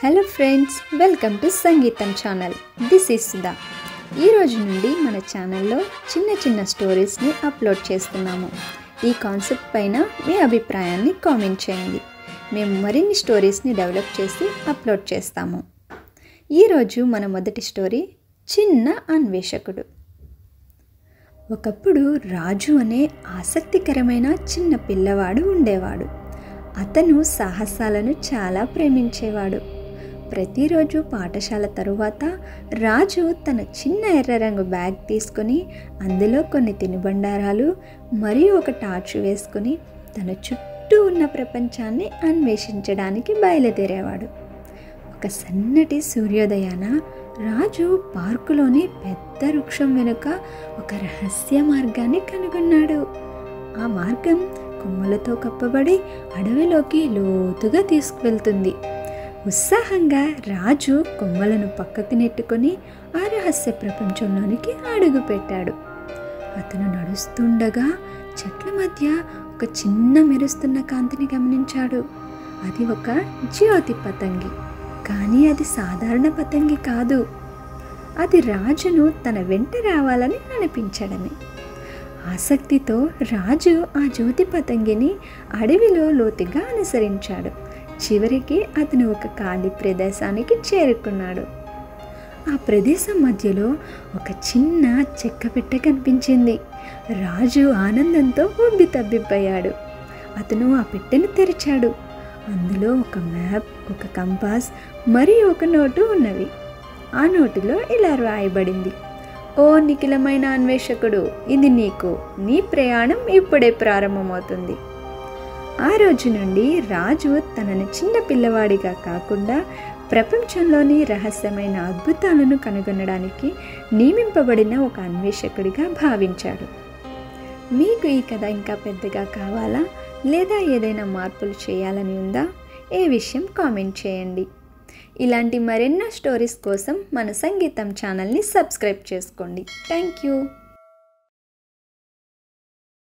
Hello friends, welcome to సంగీతం channel. This is Sudha. ఈ రోజు నుండి మన ఛానల్లో చిన్న చిన్న స్టోరీస్ని అప్లోడ్ చేస్తున్నాము. ఈ కాన్సెప్ట్ పైన మీ అభిప్రాయాన్ని కామెంట్ చేయండి. మేము మరిన్ని స్టోరీస్ని డెవలప్ చేసి అప్లోడ్ చేస్తాము. ఈరోజు మన మొదటి స్టోరీ చిన్న అన్వేషకుడు. ఒకప్పుడు రాజు అనే ఆసక్తికరమైన చిన్న పిల్లవాడు ఉండేవాడు. అతను సాహసాలను చాలా ప్రేమించేవాడు. ప్రతిరోజు పాఠశాల తరువాత రాజు తన చిన్న ఎర్ర రంగు బ్యాగ్ తీసుకొని అందులో కొన్ని తినుబండారాలు మరియు ఒక టార్చ్ వేసుకొని తన చుట్టూ ఉన్న ప్రపంచాన్ని అన్వేషించడానికి బయలుదేరేవాడు. ఒక సన్నటి సూర్యోదయాన రాజు పార్కులోని పెద్ద వృక్షం వెనుక ఒక రహస్య మార్గాన్ని కనుగొన్నాడు. ఆ మార్గం కొమ్మలతో కప్పబడి అడవిలోకి లోతుగా తీసుకువెళ్తుంది. ఉత్సాహంగా రాజు కొమ్మలను పక్కకు నెట్టుకొని ఆ రహస్య ప్రపంచంలోనికి అడుగుపెట్టాడు. అతను నడుస్తుండగా చెట్ల మధ్య ఒక చిన్న మెరుస్తున్న కాంతిని గమనించాడు. అది ఒక జ్యోతి పతంగి. కానీ అది సాధారణ పతంగి కాదు. అది రాజును తన వెంట రావాలని అనిపించడమే. ఆసక్తితో రాజు ఆ జ్యోతి పతంగిని అడవిలో లోతుగా అనుసరించాడు. చివరికి అతను ఒక ఖాళీ ప్రదేశానికి చేరుకున్నాడు. ఆ ప్రదేశం మధ్యలో ఒక చిన్న చెక్క పెట్టె కనిపించింది. రాజు ఆనందంతో ఉబ్బితబ్బిబ్బయ్యాడు. అతను ఆ పెట్టెను తెరిచాడు. అందులో ఒక మ్యాప్, ఒక కంపాస్ మరియు ఒక నోటు ఉన్నవి. ఆ నోటులో ఇలా రాయబడింది: ఓ నిఖిలమైన అన్వేషకుడు, ఇది నీకు. నీ ప్రయాణం ఇప్పుడే ప్రారంభమవుతుంది. ఆ రోజు నుండి రాజు తనను చిన్న పిల్లవాడిగా కాకుండా ప్రపంచంలోని రహస్యమైన అద్భుతాలను కనుగొనడానికి నియమింపబడిన ఒక అన్వేషకుడిగా భావించాడు. మీకు ఈ కథ ఇంకా పెద్దగా కావాలా, లేదా ఏదైనా మార్పులు చేయాలని ఉందా? ఏ విషయం కామెంట్ చేయండి. ఇలాంటి మరెన్నో స్టోరీస్ కోసం మన సంగీతం ఛానల్ని సబ్స్క్రైబ్ చేసుకోండి. Thank you.